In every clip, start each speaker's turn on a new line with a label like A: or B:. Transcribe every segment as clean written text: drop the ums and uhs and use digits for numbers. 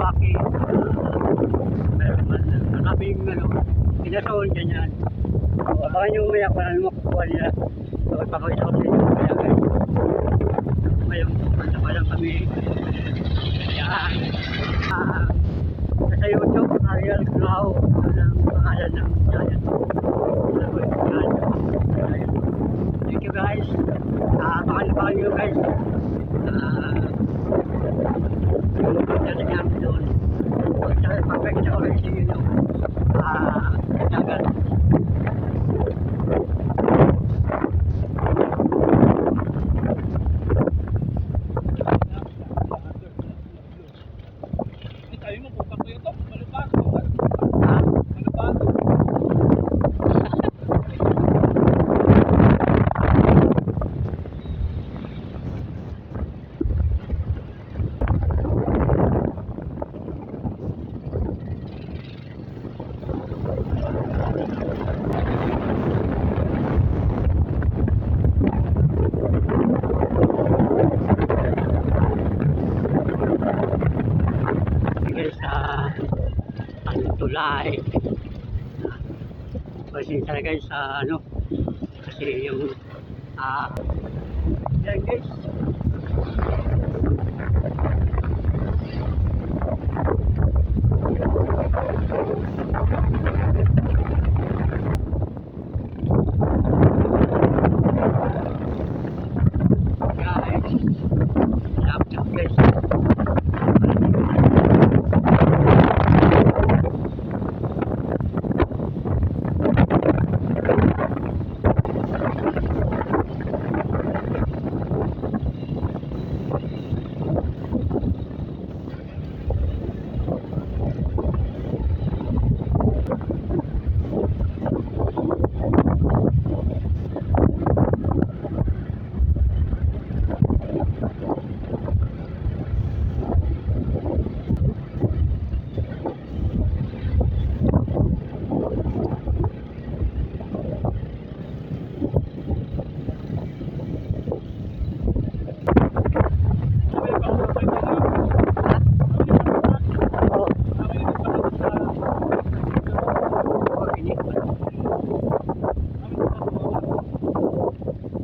A: Milwaukee. Meron man, maraming pinasol, ganyan. So, abangan nyo umaya kung ano makukuha nila. So, ipapakita ko sa inyo kaya guys. Mayroong pupunta pa lang kami. Kaya, sa YouTube, Ariel Grau, ang pangalan ng giant. Thank you guys. Abangan nyo guys. Dali namin doon. Papakita ko rin sa inyo yung dagat. Tulay. Pasensya guys sa kasi yung yan guys.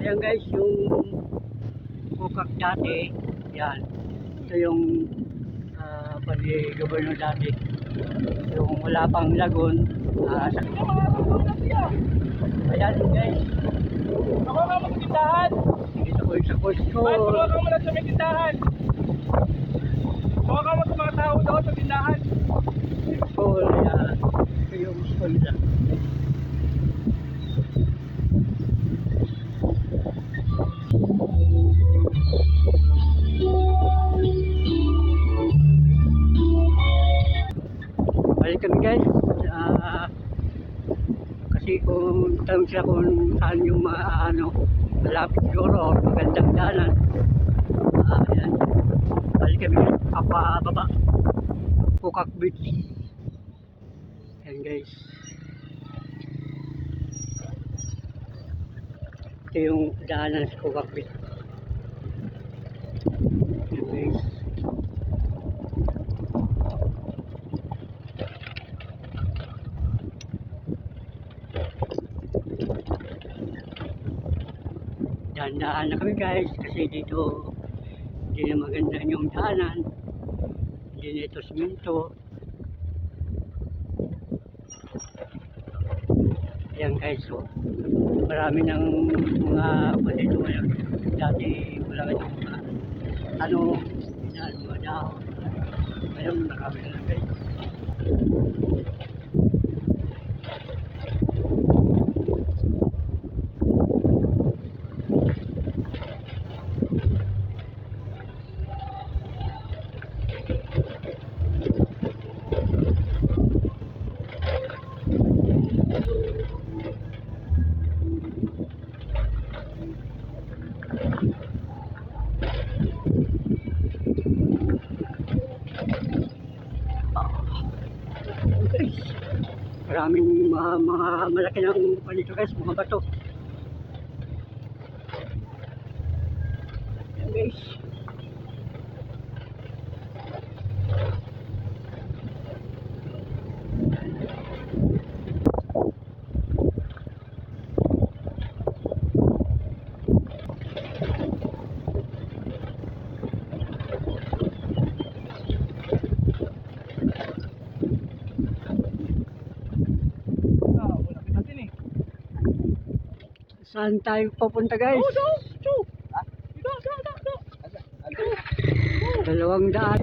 A: Ayan guys, yung Kukak dati, yan. Ito yung pag-governor dati. Yung wala pang lagon. Ayan guys.
B: Ako nga mo sa tindahan.
A: Dito ko yung sa course ko.
B: Tulungan ka mo lang sa may tindahan. Tulungan ka mo sa mga tao doon sa tindahan.
A: School, yan. Ito yung school nila. Balik kami guys. Kasi kung tanong siya kung saan yung malapit siguro, magandang daanan. Ayan. Balik kami papababa. Kukak Beach. Ayan guys. Ito yung daanan sa Kukak Beach. Ayan guys. Daan-daan na kami guys kasi dito hindi na maganda yung daanan, hindi na ito simento. Ayan guys, so marami ng mga dito ngayon. Dati wala itong mga dahon. Ngayon marami na guys. Maraming mga malaki ng panito guys, mga bato. Ayan guys. Saan tayo papunta guys? Dalawang daan.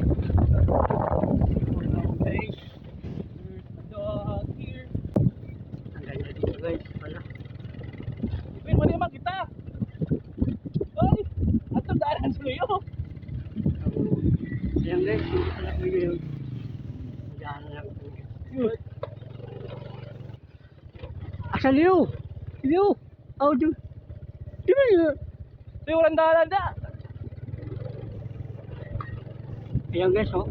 A: Guys.
B: Here.
A: Ang ganda dito guys. Wala.
B: Wait, mali naman kita. Ay, atong daanan sa iyo.
A: Ayan guys. Hindi pala ko yun. Diyan lang po. Asa Leo? Leo? Oh, di ba yun?
B: Di walang daanan da.
A: Ayan guys, oh.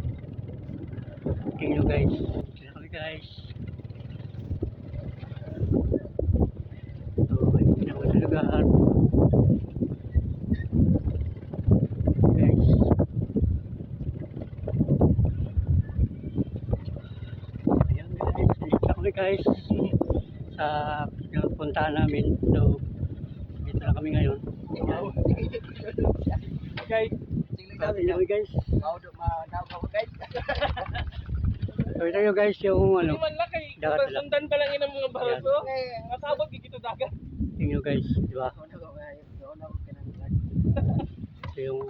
A: Tingnan nyo guys. Tingnan kami guys. So, tingnan ko sa lugar. Guys. Ayan guys. Dito kami guys. Sa puntahan namin. So, dito na kami ngayon. Ayan.
B: Guys,
A: Tingnan kami guys.
B: guys.
A: So, ito nyo guys yung ano.
B: Hindi man lang kay
A: Dagat lang.
B: sundan pa lang yun ang mga baraso. Masabog gigito dagat.
A: Tingnan nyo guys. Di ba? Ito yung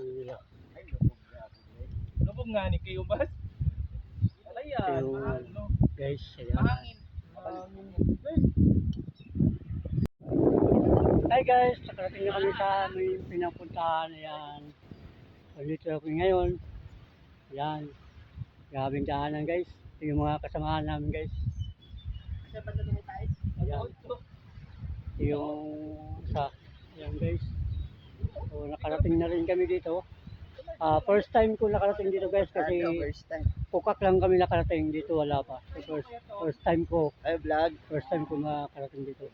B: Lubog nga ni kayo bas. Alaya,
A: Ito yung
B: ano?
A: guys. Ayan.
B: Mahangin.
A: Hi guys, nakarating na kami sa aming pinapuntahan. Ayan. So, dito ako ngayon. Ayan. Grabing daanan guys. Ito yung mga kasamahan namin guys. Ayan. Ito yung isa. Ayan guys. So, nakarating na rin kami dito. First time ko nakarating dito guys kasi Pukak lang kami nakarating dito, wala pa. So, first time ko.
C: Hi vlog,
A: First time ko nakarating dito.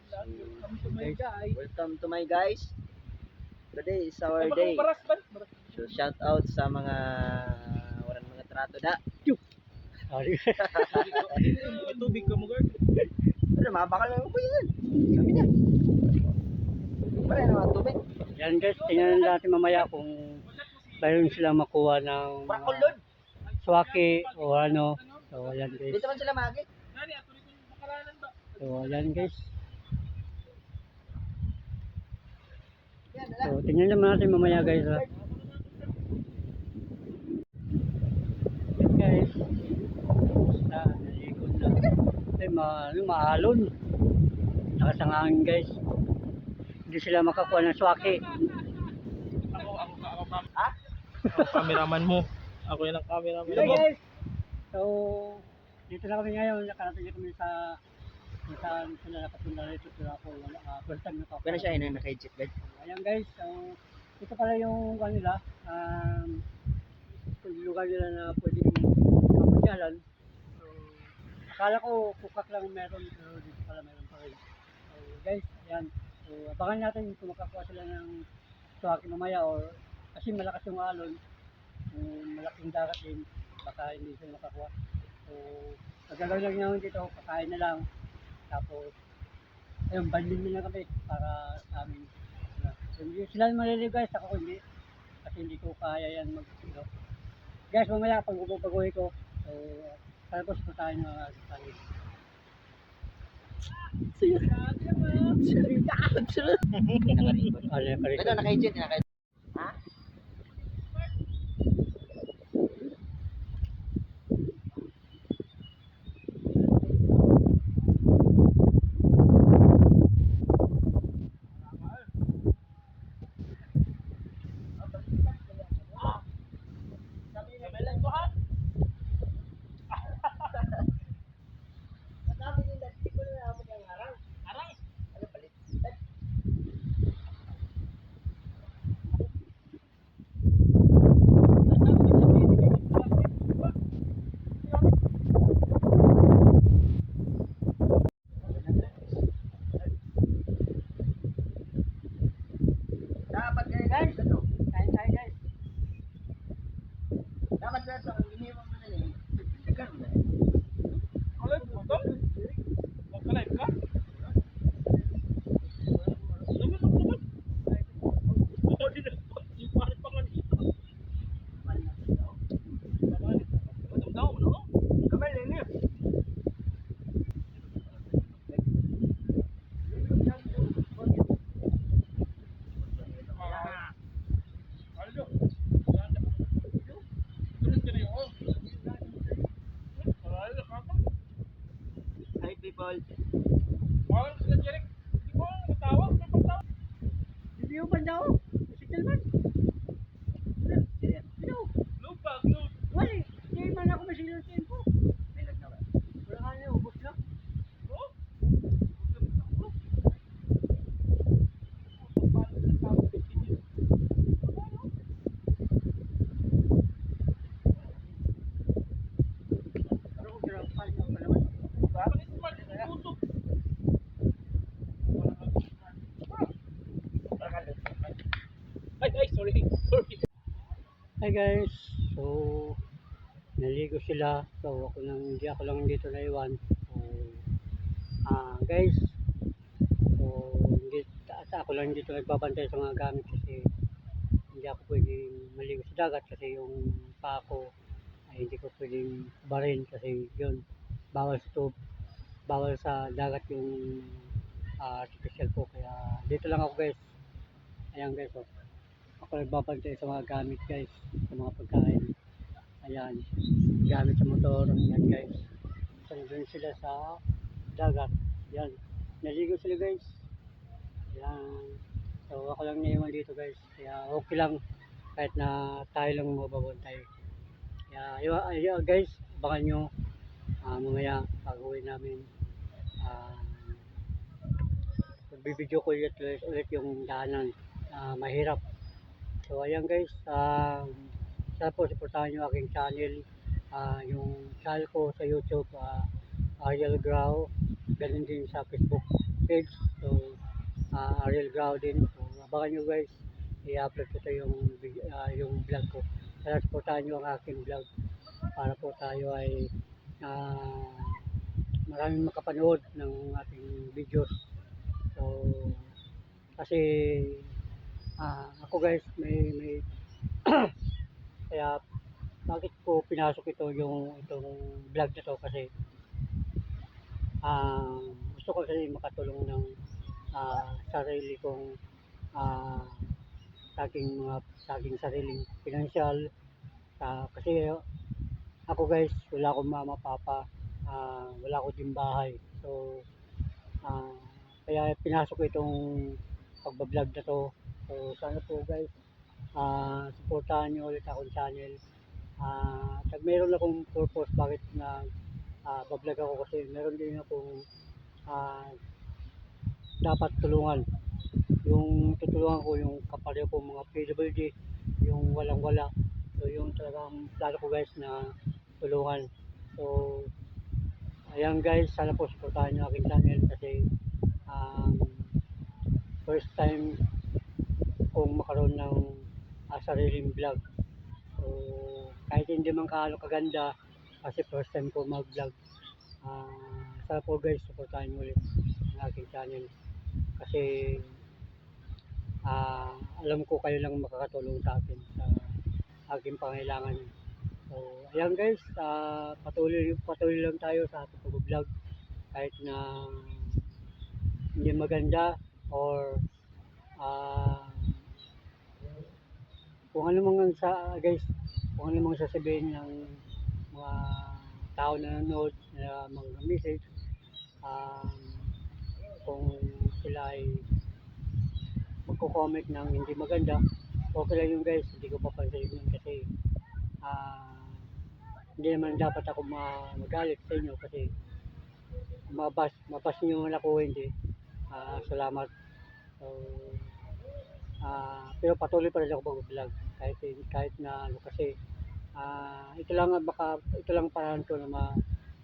A: Guys.
C: welcome to my guys. Today is our
B: Ay,
C: day.
B: baras ba?
C: So shout out sa mga walang mga trato da.
A: Sorry.
B: May tubig ka mo, girl.
C: Ano, mabakal lang ko yun. Sabi niya. Wala na mga tubig.
A: Yan guys, tingnan natin mamaya kung mayroon silang makuha ng
C: Pakulod.
A: swaki o ano. So yan guys.
C: Dito man sila magi.
B: Nani, atuloy ko yung makalanan ba?
A: So yan guys.
C: Yan,
A: So tingnan naman natin mamaya guys. Ha? Yan guys. Basta nalikod na. Ay maalon. Nakasangangin guys. Hindi sila makakuha ng swaki.
B: Ako.
C: Ha?
B: Ako, cameraman mo. Ako yan ang cameraman
A: Hey
B: mo.
A: guys! So, dito na kami ngayon. Nakarating na kami sa kung saan sila nakapunta rito. Pero ako, first time nakapunta.
C: Pero siya yun ang naka-eject guys.
A: Ayan guys, so, ito pala yung kanila. Yung lugar nila na pwedeng mapasyalan. So, akala ko Pukak lang meron. Pero dito pala meron pa rin. So guys, ayan. So, abangan natin kung makakuha sila ng swaki mamaya or kasi malakas yung alon. Malaking dagat din, baka hindi sila makakuha. So, pagkagawin lang namin dito, kakain na lang. Tapos, ayun, banding nila kami para sa amin. Hindi sila maliliw guys, ako hindi. Kasi hindi ko kaya yan mag-ilo. Guys, mamaya pag pag-uwi ko, so, tapos po tayo na tayo.
C: Ito naka-eject, naka-eject. Ha? bawal.
B: Bawal sila Jeric. Hindi ko natawag. May pagtawag.
A: Hindi yung banda ko. Si Tilman. Ano?
B: Lubag, lub.
A: Wala eh. Hindi man ako masilong tempo. Wala ka na, ubos na.
B: Oh?
A: Pero kung girapan ka pa naman.
B: Panismal, tusok. Ay, sorry. Sorry.
A: Hi guys. So, naligo sila. So, hindi ako lang dito naiwan. So, guys. So, ako lang dito nagbabantay sa mga gamit kasi hindi ako pwedeng maligo sa dagat kasi yung paa ko ay hindi ko pwedeng barin kasi yun bawal sa bawal sa dagat yung artificial po kaya dito lang ako guys. Ayan guys, oh. Ako nagbabantay sa mga gamit guys, sa mga pagkain. Ayan, gamit sa motor. Ayan guys, nandun sila sa dagat. Ayan, naligo sila guys. Ayan, so ako lang naiwan dito guys, kaya okay lang kahit na tayo lang mababantay. Kaya ayun, guys, abangan nyo mamaya pag uwi namin. Magbibideo ko ulit yung daanan mahirap. So ayan guys, sana po supportahan nyo aking channel, yung channel ko sa YouTube, Ariel Grau, ganun din sa Facebook page. So Ariel Grau din. So abangan nyo guys, i-upload ko ito yung vlog ko. Sana supportahan nyo ang aking vlog para po tayo ay maraming makapanood ng ating videos. So kasi ako guys may kaya bakit ko pinasok itong vlog na to kasi gusto ko kasi makatulong ng sarili kong sa aking sariling financial kasi ako guys wala akong mama papa, wala akong din bahay. So kaya pinasok ko itong pagbablog na to. So sana po guys supportahan nyo ulit akong channel. Meron akong purpose bakit na bablog ako kasi meron din akong dapat tulungan. Yung tutulungan ko yung kapareho ko mga PWD, yung walang wala. So yung talagang plano ko guys na tulungan. So ayan guys, sana po supportahan nyo aking channel kasi first time kung makaroon ng sariling vlog. So kahit hindi man kaano kaganda kasi first time ko mag vlog, sana po guys supportahan nyo ulit ang aking channel kasi alam ko kayo lang makakatulong sa akin sa aking pangailangan. So ayan guys, patuloy lang tayo sa ating pag-vlog kahit na hindi maganda or kung ano mang guys, kung ano mang sasabihin ng mga tao na nanonood na mga message, kung sila ay magko-comment ng hindi maganda, okay lang yun guys, hindi ko papansin yun kasi hindi naman dapat ako magalit sa inyo kasi mabas nyo man ako hindi. Salamat. So pero patuloy pa rin ako mag-vlog kahit na ano kasi ito lang paraan ko na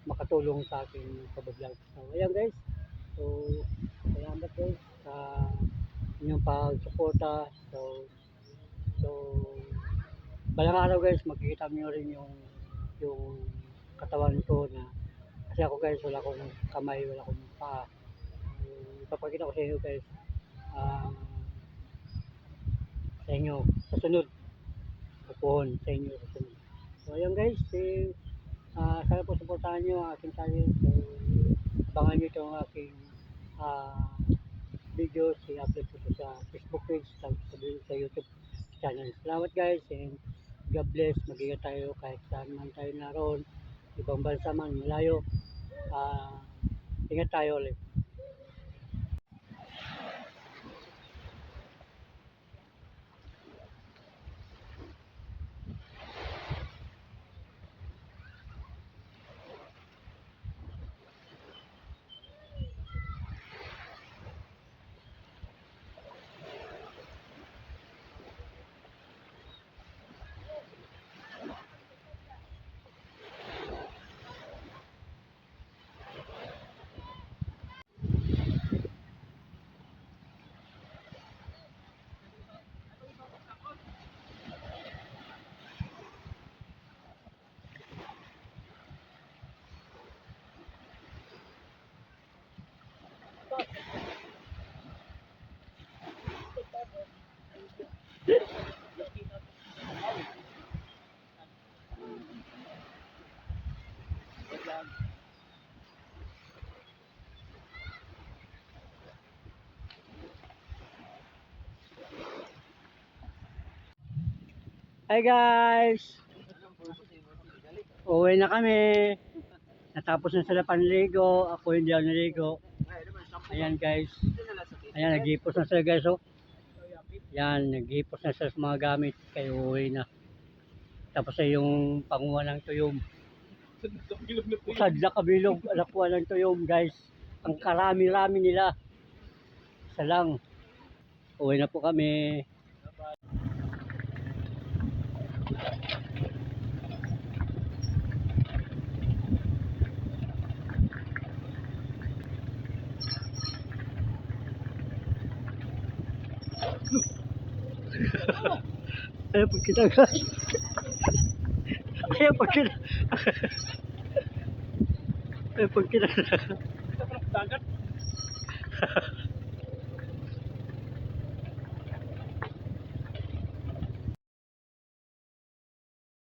A: makatulong sa aking pag-vlog. So ayan guys, so salamat guys sa inyong pag-suporta. So balang araw guys makikita nyo rin yung katawan ko na kasi ako guys wala akong kamay, wala akong paa. Ipapakita ko sa inyo guys sa inyo sa sunod, pupuhon sa inyo sa sunod. So ayan guys, sana po supportahan nyo ang aking channel. So abangan nyo itong aking videos, i-upload ko sa Facebook page, sa YouTube channel. Salamat guys and God bless. Mag-ingat tayo kahit saan man tayo naroon, ibang bansa man, malayo. Ingat tayo ulit. Hi guys! Uwi na kami. Natapos na sila panligo. Ako hindi ako naligo. Ayan guys. Ayan, naghipos na sila guys. Oh. Ayan, naghipos na sila sa mga gamit. Kaya uwi na. Tapos ay yung panguha ng tuyom. Usad na kabilog. Alakuha ng tuyom guys. Ang karami-rami nila. Isa lang. Uwi na po kami. Ayaw pag kita guys. Ayaw pag kita. Ayaw pag kita.
B: Kita pala dagat.